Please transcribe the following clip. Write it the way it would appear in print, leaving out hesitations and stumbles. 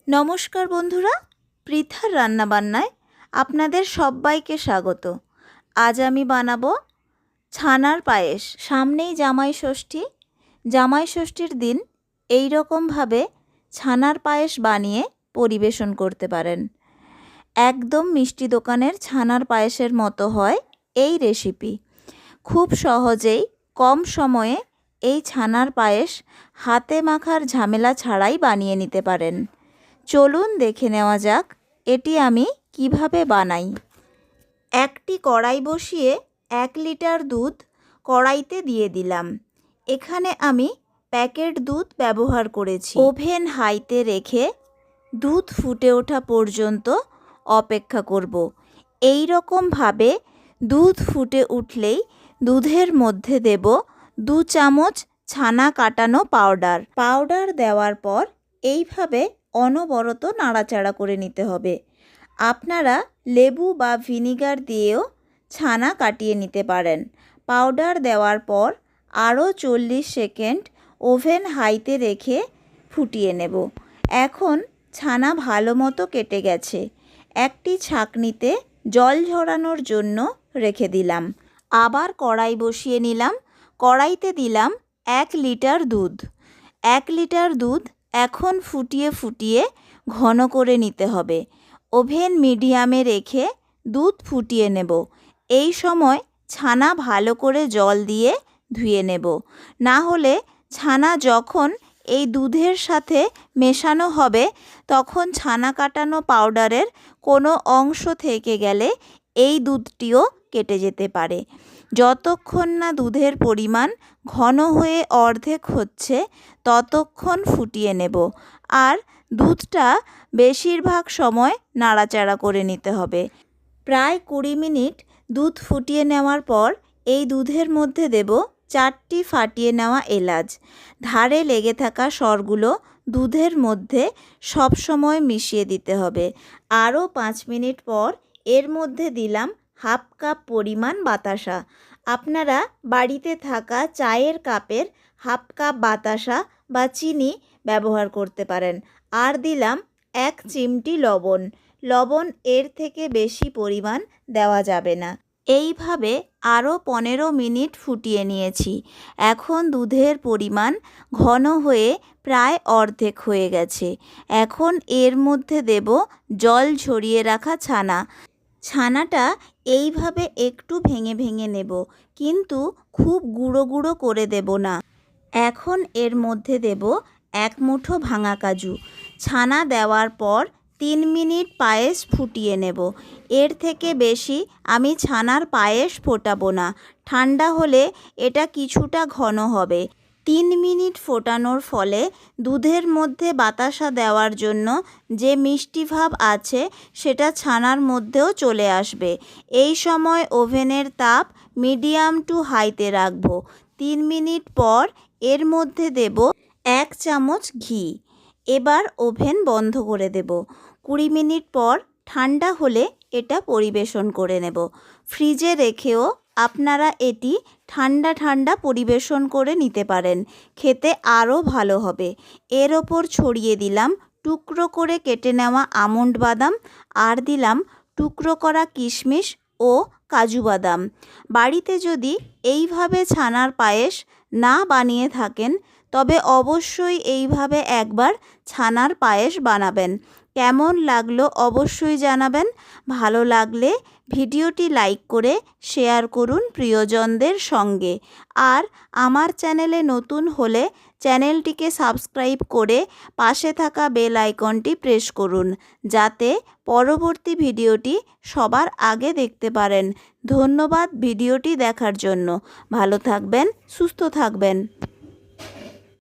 নমস্কার বন্ধুরা, পৃথার রান্নাবান্নায় আপনাদের সবাইকে স্বাগত। আজ আমি বানাবো ছানার পায়েস। সামনেই জামাই ষষ্ঠী। জামাই ষষ্ঠীর দিন এই রকমভাবে ছানার পায়েস বানিয়ে পরিবেশন করতে পারেন। একদম মিষ্টি দোকানের ছানার পায়েসের মতো হয় এই রেসিপি। খুব সহজেই কম সময়ে এই ছানার পায়েস হাতে মাখার ঝামেলা ছাড়াই বানিয়ে নিতে পারেন। চলুন দেখে নেওয়া যাক এটি আমি কিভাবে বানাই। একটি কড়াই বসিয়ে 1 লিটার দুধ কড়াইতে দিয়ে দিলাম। এখানে আমি প্যাকেট দুধ ব্যবহার করেছি। ওভেন হাইতে রেখে দুধ ফুটে ওঠা পর্যন্ত অপেক্ষা করব। এই রকমভাবে দুধ ফুটে উঠলেই দুধের মধ্যে দেব 2 চামচ ছানা কাটানো পাউডার দেওয়ার পর এইভাবে অনবরত নাড়াচাড়া করে নিতে হবে। আপনারা লেবু বা ভিনিগার দিয়েও ছানা কাটিয়ে নিতে পারেন। পাউডার দেওয়ার পর আরও 40 সেকেন্ড ওভেন হাইতে রেখে ফুটিয়ে নেব। এখন ছানা ভালো মতো কেটে গেছে। একটি ছাঁকনিতে জল ঝরানোর জন্য রেখে দিলাম। আবার কড়াই বসিয়ে নিলাম। কড়াইতে দিলাম 1 লিটার দুধ। 1 লিটার দুধ এখন ফুটিয়ে ফুটিয়ে ঘন করে নিতে হবে। ওভেন মিডিয়ামে রেখে দুধ ফুটিয়ে নেব। এই সময় ছানা ভালো করে জল দিয়ে ধুয়ে নেব। না হলে ছানা যখন এই দুধের সাথে মেশানো হবে তখন ছানা কাটানো পাউডারের কোনো অংশ থেকে গেলে এই দুধটিও কেটে যেতে পারে। যতক্ষণ না দুধের পরিমাণ ঘন হয়ে অর্ধেক হচ্ছে ততক্ষণ ফুটিয়ে নেব। আর দুধটা বেশিরভাগ সময় নাড়াচাড়া করে নিতে হবে। প্রায় 20 মিনিট দুধ ফুটিয়ে নেওয়ার পর এই দুধের মধ্যে দেব 4টি ফাটিয়ে নেওয়া এলাচ। ধারে লেগে থাকা সরগুলো দুধের মধ্যে সবসময় মিশিয়ে দিতে হবে। আরও 5 মিনিট পর এর মধ্যে দিলাম 1/2 কাপ পরিমাণ বাতাসা। আপনারা বাড়িতে থাকা চায়ের কাপের 1/2 কাপ বাতাসা বা চিনি ব্যবহার করতে পারেন। আর দিলাম 1 চিমটি লবণ। লবণ এর থেকে বেশি পরিমাণ দেওয়া যাবে না। এইভাবে আরও 15 মিনিট ফুটিয়ে নিয়েছি। এখন দুধের পরিমাণ ঘন হয়ে প্রায় অর্ধেক হয়ে গেছে। এখন এর মধ্যে দেব জল ঝরিয়ে রাখা ছানা। ছানাটা এইভাবে একটু ভেঙে ভেঙে নেব, কিন্তু খুব গুঁড়ো গুঁড়ো করে দেব না। এখন এর মধ্যে দেব 1 মুঠো ভাঙা কাজু। ছানা দেওয়ার পর 3 মিনিট পায়েস ফুটিয়ে নেব। এর থেকে বেশি আমি ছানার পায়েস ফোটাবো না। ঠান্ডা হলে এটা কিছুটা ঘন হবে। 3 মিনিট ফোটানোর ফলে দুধের মধ্যে বাতাসা দেওয়ার জন্য যে মিষ্টি ভাব আছে সেটা ছানার মধ্যেও চলে আসবে। এই সময় ওভেনের তাপ মিডিয়াম টু হাইতে রাখবো। 3 মিনিট পর এর মধ্যে দেব 1 চামচ ঘি। এবার ওভেন বন্ধ করে দেব। 20 মিনিট পর ঠান্ডা হলে এটা পরিবেশন করে নেব। ফ্রিজে রেখেও আপনারা এটি ঠান্ডা ঠান্ডা পরিবেশন করে নিতে পারেন। খেতে আরও ভালো হবে। এর ওপর ছড়িয়ে দিলাম টুকরো করে কেটে নেওয়া আমন্ড বাদাম, আর দিলাম টুকরো করা কিশমিশ ও কাজু বাদাম। বাড়িতে যদি এইভাবে ছানার পায়েস না বানিয়ে থাকেন তবে অবশ্যই এইভাবে একবার ছানার পায়েস বানাবেন। কেমন লাগলো অবশ্যই জানাবেন। ভালো লাগলে ভিডিওটি লাইক করে শেয়ার করুন প্রিয়জনদের সঙ্গে। আর আমার চ্যানেলে নতুন হলে চ্যানেলটিকে সাবস্ক্রাইব করে পাশে থাকা বেল আইকনটি প্রেস করুন, যাতে পরবর্তী ভিডিওটি সবার আগে দেখতে পারেন। ধন্যবাদ ভিডিওটি দেখার জন্য। ভালো থাকবেন, সুস্থ থাকবেন।